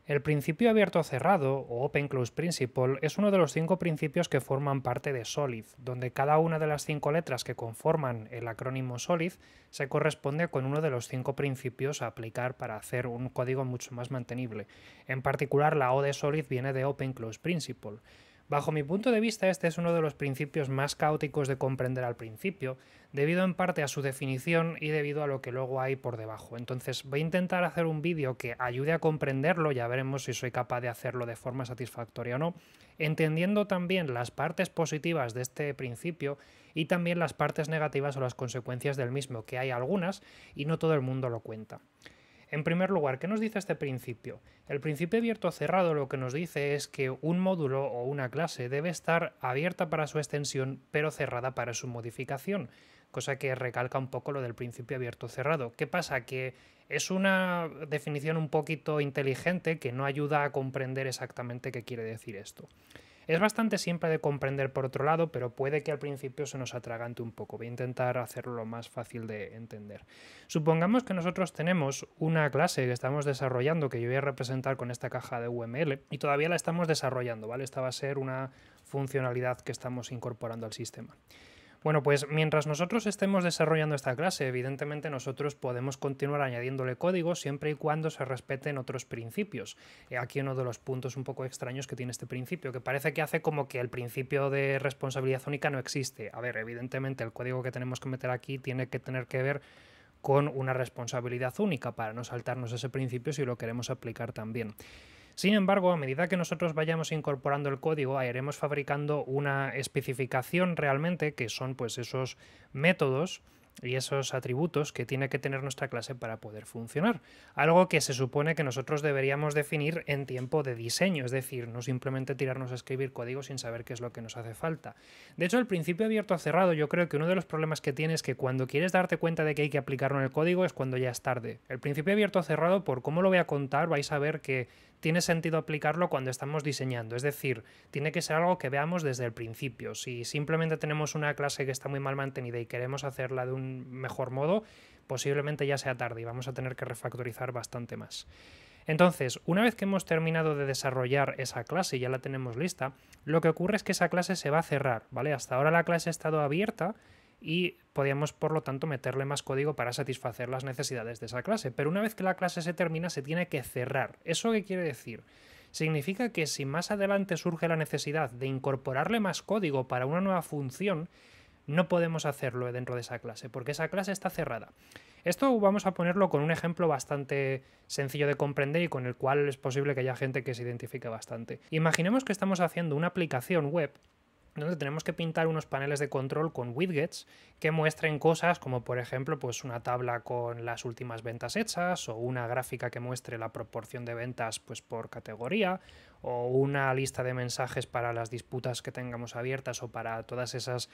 El principio abierto-cerrado, o Open Close Principle, es uno de los 5 principios que forman parte de SOLID, donde cada una de las 5 letras que conforman el acrónimo SOLID se corresponde con uno de los 5 principios a aplicar para hacer un código mucho más mantenible. En particular, la O de SOLID viene de Open Close Principle. Bajo mi punto de vista, este es uno de los principios más caóticos de comprender al principio, debido en parte a su definición y debido a lo que luego hay por debajo. Entonces voy a intentar hacer un vídeo que ayude a comprenderlo, ya veremos si soy capaz de hacerlo de forma satisfactoria o no, entendiendo también las partes positivas de este principio y también las partes negativas o las consecuencias del mismo, que hay algunas y no todo el mundo lo cuenta. En primer lugar, ¿qué nos dice este principio? El principio abierto-cerrado lo que nos dice es que un módulo o una clase debe estar abierta para su extensión, pero cerrada para su modificación, cosa que recalca un poco lo del principio abierto-cerrado. ¿Qué pasa? Que es una definición un poquito inteligente que no ayuda a comprender exactamente qué quiere decir esto. Es bastante simple de comprender por otro lado, pero puede que al principio se nos atragante un poco. Voy a intentar hacerlo lo más fácil de entender. Supongamos que nosotros tenemos una clase que estamos desarrollando, que yo voy a representar con esta caja de UML, y todavía la estamos desarrollando, ¿vale? Esta va a ser una funcionalidad que estamos incorporando al sistema. Bueno, pues mientras nosotros estemos desarrollando esta clase, evidentemente nosotros podemos continuar añadiéndole código siempre y cuando se respeten otros principios. Aquí uno de los puntos un poco extraños que tiene este principio, que parece que hace como que el principio de responsabilidad única no existe. A ver, evidentemente el código que tenemos que meter aquí tiene que tener que ver con una responsabilidad única para no saltarnos ese principio si lo queremos aplicar también. Sin embargo, a medida que nosotros vayamos incorporando el código, iremos fabricando una especificación realmente, que son pues esos métodos y esos atributos que tiene que tener nuestra clase para poder funcionar. Algo que se supone que nosotros deberíamos definir en tiempo de diseño, es decir, no simplemente tirarnos a escribir código sin saber qué es lo que nos hace falta. De hecho, el principio abierto a cerrado, yo creo que uno de los problemas que tiene es que cuando quieres darte cuenta de que hay que aplicarlo en el código es cuando ya es tarde. El principio abierto a cerrado, por cómo lo voy a contar, vais a ver que tiene sentido aplicarlo cuando estamos diseñando, es decir, tiene que ser algo que veamos desde el principio. Si simplemente tenemos una clase que está muy mal mantenida y queremos hacerla de un mejor modo, posiblemente ya sea tarde y vamos a tener que refactorizar bastante más. Entonces, una vez que hemos terminado de desarrollar esa clase y ya la tenemos lista, lo que ocurre es que esa clase se va a cerrar, ¿vale? Hasta ahora la clase ha estado abierta y podíamos, por lo tanto, meterle más código para satisfacer las necesidades de esa clase. Pero una vez que la clase se termina, se tiene que cerrar. ¿Eso qué quiere decir? Significa que si más adelante surge la necesidad de incorporarle más código para una nueva función, no podemos hacerlo dentro de esa clase, porque esa clase está cerrada. Esto vamos a ponerlo con un ejemplo bastante sencillo de comprender y con el cual es posible que haya gente que se identifique bastante. Imaginemos que estamos haciendo una aplicación web donde tenemos que pintar unos paneles de control con widgets que muestren cosas como por ejemplo pues una tabla con las últimas ventas hechas o una gráfica que muestre la proporción de ventas pues por categoría o una lista de mensajes para las disputas que tengamos abiertas o para todas esas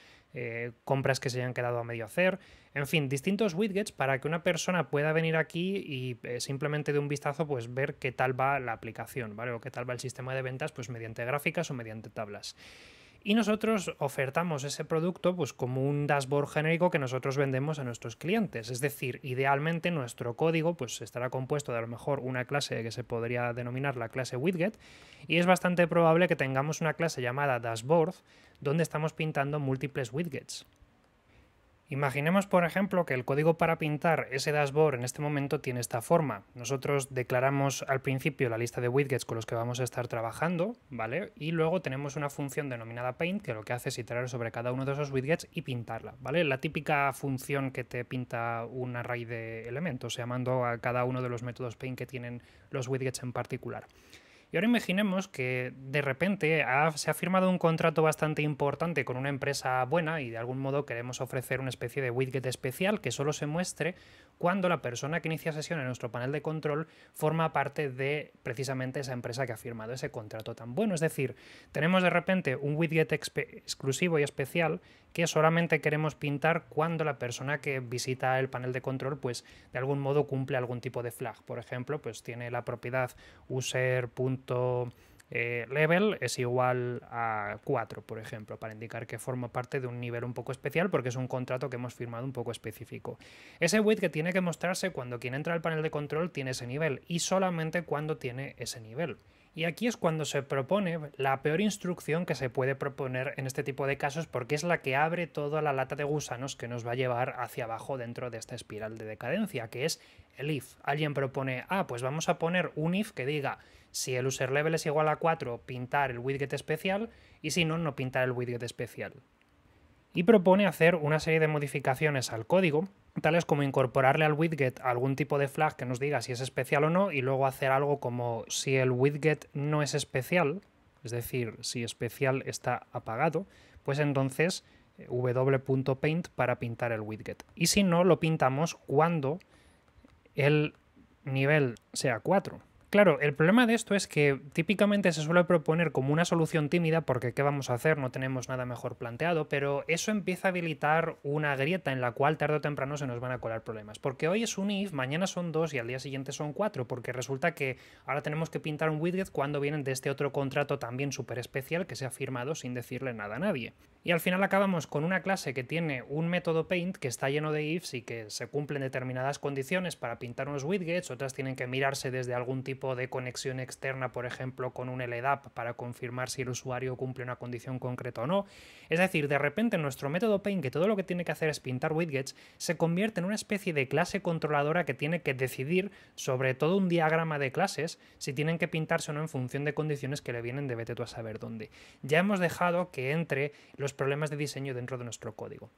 compras que se hayan quedado a medio hacer. En fin, distintos widgets para que una persona pueda venir aquí y simplemente de un vistazo pues ver qué tal va la aplicación, ¿vale? O qué tal va el sistema de ventas pues mediante gráficas o mediante tablas. Y nosotros ofertamos ese producto pues como un dashboard genérico que nosotros vendemos a nuestros clientes. Es decir, idealmente nuestro código pues estará compuesto de a lo mejor una clase que se podría denominar la clase widget y es bastante probable que tengamos una clase llamada dashboard donde estamos pintando múltiples widgets. Imaginemos, por ejemplo, que el código para pintar ese dashboard en este momento tiene esta forma. Nosotros declaramos al principio la lista de widgets con los que vamos a estar trabajando, ¿vale? Y luego tenemos una función denominada paint que lo que hace es iterar sobre cada uno de esos widgets y pintarla, ¿vale? La típica función que te pinta un array de elementos, llamando a cada uno de los métodos paint que tienen los widgets en particular. Y ahora imaginemos que de repente se ha firmado un contrato bastante importante con una empresa buena y de algún modo queremos ofrecer una especie de widget especial que solo se muestre cuando la persona que inicia sesión en nuestro panel de control forma parte de precisamente esa empresa que ha firmado ese contrato tan bueno. Es decir, tenemos de repente un widget exclusivo y especial que solamente queremos pintar cuando la persona que visita el panel de control pues de algún modo cumple algún tipo de flag. Por ejemplo, pues tiene la propiedad user level es igual a 4, por ejemplo, para indicar que forma parte de un nivel un poco especial porque es un contrato que hemos firmado un poco específico. Ese widget tiene que mostrarse cuando quien entra al panel de control tiene ese nivel y solamente cuando tiene ese nivel. Y aquí es cuando se propone la peor instrucción que se puede proponer en este tipo de casos porque es la que abre toda la lata de gusanos que nos va a llevar hacia abajo dentro de esta espiral de decadencia, que es el if. Alguien propone, pues vamos a poner un if que diga si el user level es igual a 4, pintar el widget especial y si no, no pintar el widget especial. Y propone hacer una serie de modificaciones al código, tales como incorporarle al widget algún tipo de flag que nos diga si es especial o no, y luego hacer algo como si el widget no es especial, es decir, si especial está apagado, pues entonces w.paint para pintar el widget. Y si no, lo pintamos cuando el nivel sea 4. Claro, el problema de esto es que típicamente se suele proponer como una solución tímida porque ¿qué vamos a hacer? No tenemos nada mejor planteado, pero eso empieza a habilitar una grieta en la cual tarde o temprano se nos van a colar problemas. Porque hoy es un if, mañana son 2 y al día siguiente son 4, porque resulta que ahora tenemos que pintar un widget cuando vienen de este otro contrato también súper especial que se ha firmado sin decirle nada a nadie. Y al final acabamos con una clase que tiene un método paint que está lleno de ifs y que se cumplen determinadas condiciones para pintar unos widgets, otras tienen que mirarse desde algún tipo de conexión externa, por ejemplo con un LDAP para confirmar si el usuario cumple una condición concreta o no. Es decir, de repente nuestro método paint, que todo lo que tiene que hacer es pintar widgets, se convierte en una especie de clase controladora que tiene que decidir sobre todo un diagrama de clases si tienen que pintarse o no en función de condiciones que le vienen de vete tú a saber dónde. Ya hemos dejado que entre los problemas de diseño dentro de nuestro código.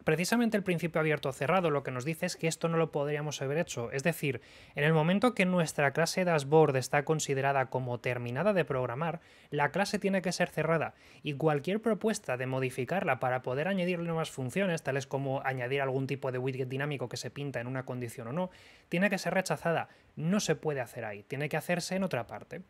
Precisamente el principio abierto o cerrado lo que nos dice es que esto no lo podríamos haber hecho. Es decir, en el momento que nuestra clase dashboard está considerada como terminada de programar, la clase tiene que ser cerrada y cualquier propuesta de modificarla para poder añadirle nuevas funciones, tales como añadir algún tipo de widget dinámico que se pinta en una condición o no, tiene que ser rechazada. No se puede hacer ahí, tiene que hacerse en otra parte.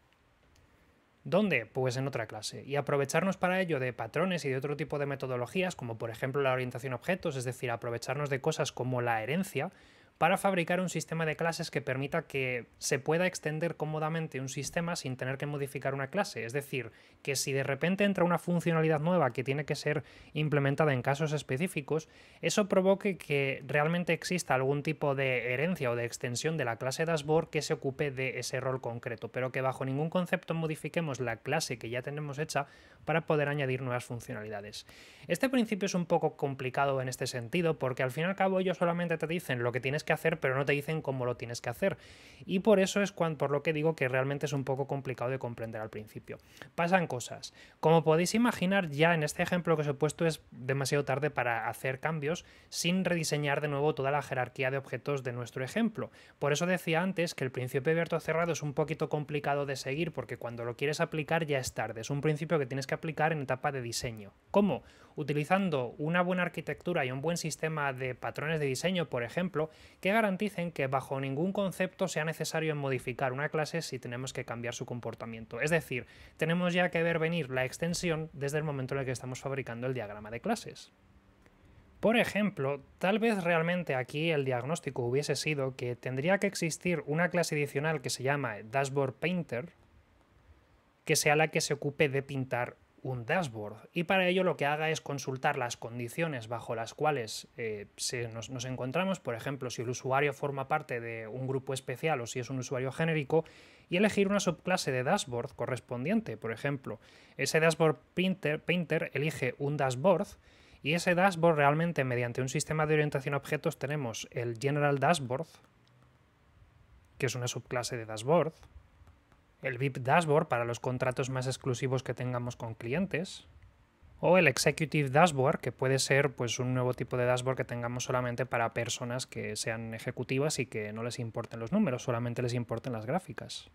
¿Dónde? Pues en otra clase. Y aprovecharnos para ello de patrones y de otro tipo de metodologías, como por ejemplo la orientación a objetos, es decir, aprovecharnos de cosas como la herencia, para fabricar un sistema de clases que permita que se pueda extender cómodamente un sistema sin tener que modificar una clase. Es decir, que si de repente entra una funcionalidad nueva que tiene que ser implementada en casos específicos, eso provoque que realmente exista algún tipo de herencia o de extensión de la clase dashboard que se ocupe de ese rol concreto, pero que bajo ningún concepto modifiquemos la clase que ya tenemos hecha para poder añadir nuevas funcionalidades. Este principio es un poco complicado en este sentido porque al fin y al cabo ellos solamente te dicen lo que tienes que hacer, pero no te dicen cómo lo tienes que hacer. Y por eso es por lo que digo que realmente es un poco complicado de comprender al principio. Pasan cosas. Como podéis imaginar, ya en este ejemplo que os he puesto es demasiado tarde para hacer cambios sin rediseñar de nuevo toda la jerarquía de objetos de nuestro ejemplo. Por eso decía antes que el principio abierto cerrado es un poquito complicado de seguir porque cuando lo quieres aplicar ya es tarde. Es un principio que tienes que aplicar en etapa de diseño. ¿Cómo? Utilizando una buena arquitectura y un buen sistema de patrones de diseño, por ejemplo, que garanticen que bajo ningún concepto sea necesario modificar una clase si tenemos que cambiar su comportamiento. Es decir, tenemos ya que ver venir la extensión desde el momento en el que estamos fabricando el diagrama de clases. Por ejemplo, tal vez realmente aquí el diagnóstico hubiese sido que tendría que existir una clase adicional que se llama Dashboard Painter, que sea la que se ocupe de pintar un dashboard, y para ello lo que haga es consultar las condiciones bajo las cuales nos encontramos, por ejemplo, si el usuario forma parte de un grupo especial o si es un usuario genérico, y elegir una subclase de dashboard correspondiente. Por ejemplo, ese dashboard painter elige un dashboard y ese dashboard realmente mediante un sistema de orientación a objetos tenemos el general dashboard, que es una subclase de dashboard, el VIP Dashboard para los contratos más exclusivos que tengamos con clientes, o el Executive Dashboard, que puede ser pues, un nuevo tipo de dashboard que tengamos solamente para personas que sean ejecutivas y que no les importen los números, solamente les importen las gráficas.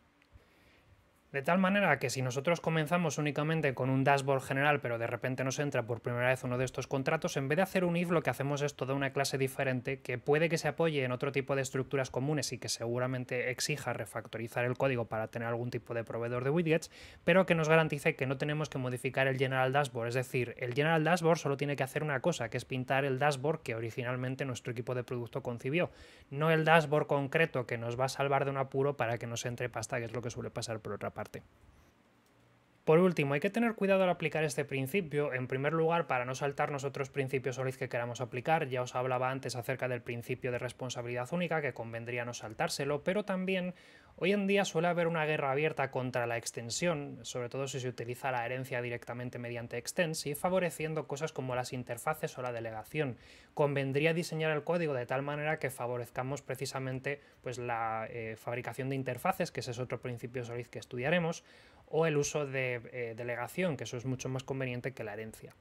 De tal manera que si nosotros comenzamos únicamente con un dashboard general, pero de repente nos entra por primera vez uno de estos contratos, en vez de hacer un if, lo que hacemos es toda una clase diferente que puede que se apoye en otro tipo de estructuras comunes y que seguramente exija refactorizar el código para tener algún tipo de proveedor de widgets, pero que nos garantice que no tenemos que modificar el General Dashboard. Es decir, el General Dashboard solo tiene que hacer una cosa, que es pintar el dashboard que originalmente nuestro equipo de producto concibió, no el dashboard concreto que nos va a salvar de un apuro para que nos entre pasta, que es lo que suele pasar por otra parte. Por último, hay que tener cuidado al aplicar este principio, en primer lugar para no saltarnos otros principios OLID que queramos aplicar. Ya os hablaba antes acerca del principio de responsabilidad única, que convendría no saltárselo, pero también hoy en día suele haber una guerra abierta contra la extensión, sobre todo si se utiliza la herencia directamente mediante extens, y favoreciendo cosas como las interfaces o la delegación. Convendría diseñar el código de tal manera que favorezcamos precisamente pues, la fabricación de interfaces, que ese es otro principio OLID que estudiaremos, o el uso de delegación, que eso es mucho más conveniente que la herencia.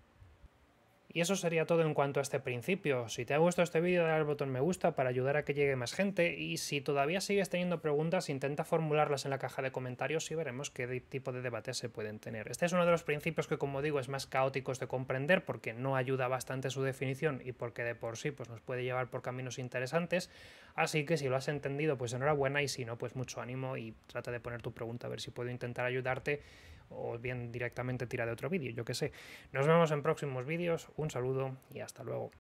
Y eso sería todo en cuanto a este principio. Si te ha gustado este vídeo, dale al botón me gusta para ayudar a que llegue más gente, y si todavía sigues teniendo preguntas, intenta formularlas en la caja de comentarios y veremos qué tipo de debates se pueden tener. Este es uno de los principios que, como digo, es más caóticos de comprender porque no ayuda bastante su definición y porque de por sí pues, nos puede llevar por caminos interesantes, así que si lo has entendido, pues enhorabuena, y si no, pues mucho ánimo y trata de poner tu pregunta a ver si puedo intentar ayudarte, o bien directamente tira de otro vídeo, yo qué sé. Nos vemos en próximos vídeos, un saludo y hasta luego.